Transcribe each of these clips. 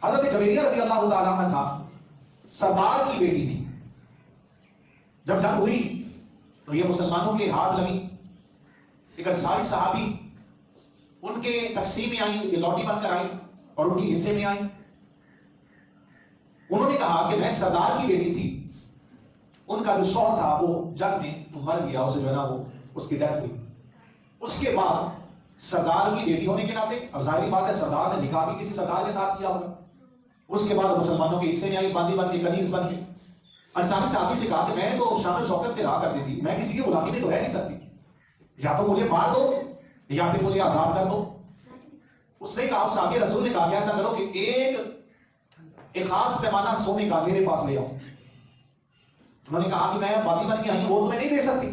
حضرت جویریہ رضی اللہ تعالیٰ عنہ سردار کی بیٹی تھی. جب جنگ ہوئی تو یہ مسلمانوں کے ہاتھ لگی. ایک انصاری صحابی ان کے تقسیم میں آئی, یہ لوٹی بن کر آئی اور ان کی حصے میں آئی. انہوں نے کہا کہ میں سردار کی بیٹی تھی, ان کا جو شوہر تھا وہ جنگ میں مر گیا, اسے جو ہے نا وہ اس کی ڈیتھ ہوئی. اس کے بعد سردار کی بیٹی ہونے کے ناطے, اب ظاہری بات ہے سردار نے نکاح بھی کسی سردار کے ساتھ کیا ہوگا, اس کے بعد مسلمانوں کے حصے میں آئی, باندھی بن کے, کنیز بن کے. انصاری صحابی سے کہا کہ میں تو شان و شوکت سے رہا کرتی تھی, میں کسی کی غلامی میں تو رہ نہیں سکتی, یا تو مجھے مار دو یا پھر مجھے آزاد کر دو. اس نے کہا, صحابی رسول نے کہا کہ ایسا کرو کہ ایک خاص پیمانہ سونے کا میرے پاس لے آؤ. انہوں نے کہا کہ میں باندھی بن کے آئی ہوں, وہ تمہیں نہیں دے سکتی.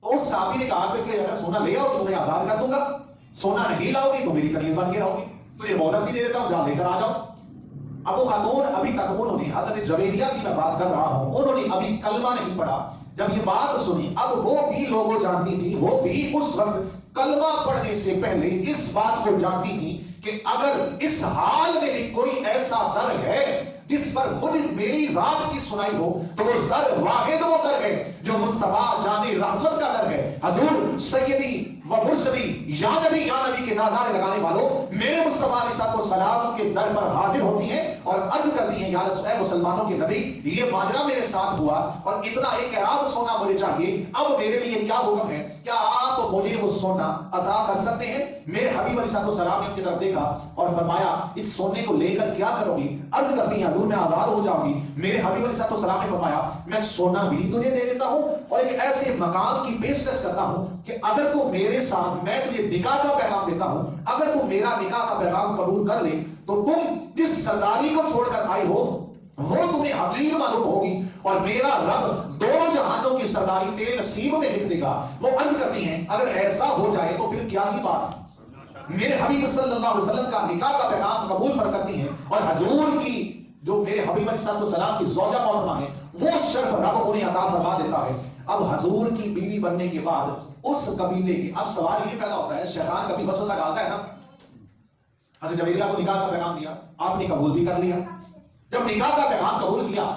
تو اس صحابی نے کہا کہ اگر سونا لے آؤ تو تمہیں آزاد کر دوں گا, سونا نہیں لاؤ گی تو میری کنیز بن کے رہو گی, تو یہ مہلت بھی دے دیتا ہوں, جا لے کر آ جاؤ. اب وہ خاتون ابھی تک انہوں نے, حضرت جویریہ کی میں بات کر رہا ہوں, انہوں نے ابھی کلمہ نہیں پڑھا. جب یہ بات سنی, اب وہ بھی لوگوں جانتی تھی, وہ بھی اس وقت کلمہ پڑھنے سے پہلے اس بات کو جانتی تھی کہ اگر اس حال میں بھی کوئی ایسا در ہے جس پر مجھے میری ذات کی سنائی ہو تو وہ در واحد وہ در ہے جو مصطفیٰ جان رحمت کا در ہے. حضور سیدی و مرشدی یا نبی کے نعرے لگانے والوں میرے مصطفیٰ علیہ السلام کے در پر حاضر ہوتی ہیں اور عرض کرتی ہیں, یا رسول اے مسلمانوں کے نبی, یہ ماجرا میرے ساتھ ہوا اور اتنا ایک اعراب سونا مجھے چاہیے, اب میرے لیے کیا حکم ہے, کیا آپ مجھے وہ سونا عطا کر سکتے ہیں؟ میرے حبیب علیہ السلام نے ان کی طرف دیکھا اور فرمایا, اس سونے کو لے کر کیا کرو گی؟ عرض کرتی ہیں, حضور میں آزاد ہو جاؤں گی. میرے حبیب علیہ السلام نے فرمایا, میں سونا بھی تجھے دے دیتا ہوں اور ایک ایسے مقام کی پیشکش کرتا ہوں کہ اگر تو میرے ساتھ, میں تجھے نکاح کا پیغام دیتا ہوں, اگر تو میرا نکاح کا پیغام قبول کر لے تو تم جس سرداری کو چھوڑ کر آئی ہو وہ تمہیں حقیر معلوم ہوگی اور میرا رب دونوں جہانوں کی سرداری تیرے نصیب میں لکھ دے گا. وہ عرض کرتی ہیں, اگر ایسا ہو جائے تو پھر کیا ہی بات. میرے حبیب صلی اللہ علیہ وسلم کا نکاح کا پیغام قبول پر کرتی ہیں اور حضور کی جو میرے حبیب علیہ السلام کی زوجہ محترمہ ہے وہ شرف رب انہیں عطا فرما دیتا ہے. اب حضور کی بیوی بننے کے بعد اس قبیلے کی, اب سوال یہ پیدا ہوتا ہے, شیطان کبھی وسوسہ ڈالتا ہے نا. حضرت جویریہ کو نکاح کا پیغام دیا, آپ نے قبول بھی کر لیا. جب نکاح کا پیغام قبول کیا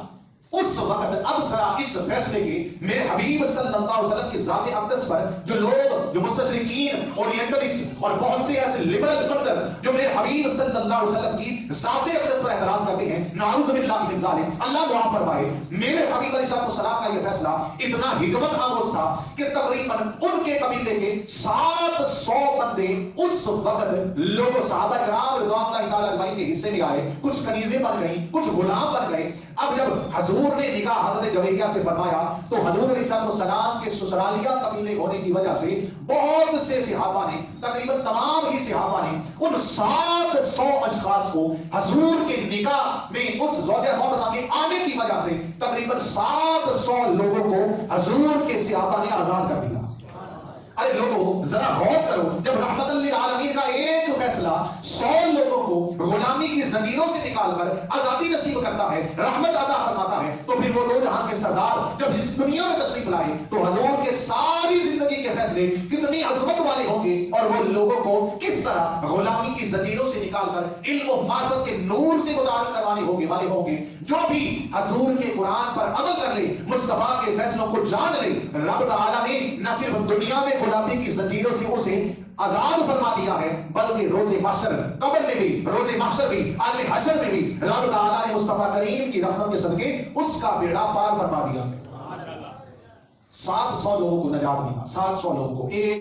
اس وقت اب ذرا اس فیصلے کے میرے حبیب صلی اللہ علیہ وسلم کی ذات اقدس پر جو لوگ, جو مستشرقین, اورینٹلسٹ اور بہت سے ایسے لبرل پردر جو میرے حبیب صلی اللہ علیہ وسلم کی ذات اقدس پر اعتراض کرتے ہیں, نعوذ باللہ من ذالک, اللہ معاف فرمائے. میرے حبیب علیہ السلام کا یہ فیصلہ اتنا حکمت آموز تھا کہ تقریباً ان کے قبیلے کے 700 بندے اس وقت لوگوں صحابہ کرام رضوان اللہ تعالی اجمعین کے حصے میں آئے. کچھ کنیزیں بن گئیں, کچھ غلام بن گئے. اب جب حضور نے نکاح حضرت جویریہ سے فرمایا تو حضور علیہ السلام کے سسرالیہ قبیلے ہونے کی وجہ سے بہت سے صحابہ نے, تقریباً تمام ہی صحابہ نے ان 700 اشخاص کو حضور کے نکاح میں اس زوجہ محترمہ کے آنے کی وجہ سے تقریباً 700 لوگوں کو حضور کے صحابہ نے آزاد کر دیا. ارے لوگوں ذرا غور کرو, جب رحمت للعالمین کا ایک فیصلہ 100 لوگوں کو غلامی کی زنجیروں سے نکال کر آزادی نصیب کرتا ہے, رحمت عطا فرماتا ہے, تو پھر وہ دو جہان کے سردار جب اس دنیا میں تشریف لائے تو حضور کے ساری زندگی کے فیصلے کتنی عظمت والے ہوں گے اور وہ لوگوں کو کس طرح غلامی کی زنجیروں سے نکال کر علم و معرفت کے نور سے متعلق کروانے والے ہوں گے. جو بھی حضور کے قرآن پر عمل کر لے, مصطفیٰ کے فیصلوں کو جان لے, رب تعالیٰ نے نہ صرف دنیا میں غلامی کی زنجیروں سے اسے آزاد فرما دیا ہے بلکہ روز محشر, قبر میں بھی, روز محشر بھی, عالم حشر میں بھی رب تعالیٰ نے مصطفیٰ کریم کی رحمت کے صدقے اس کا بیڑا پار فرما دیا. 700 لوگوں کو نجات ملا, 700 لوگوں کو.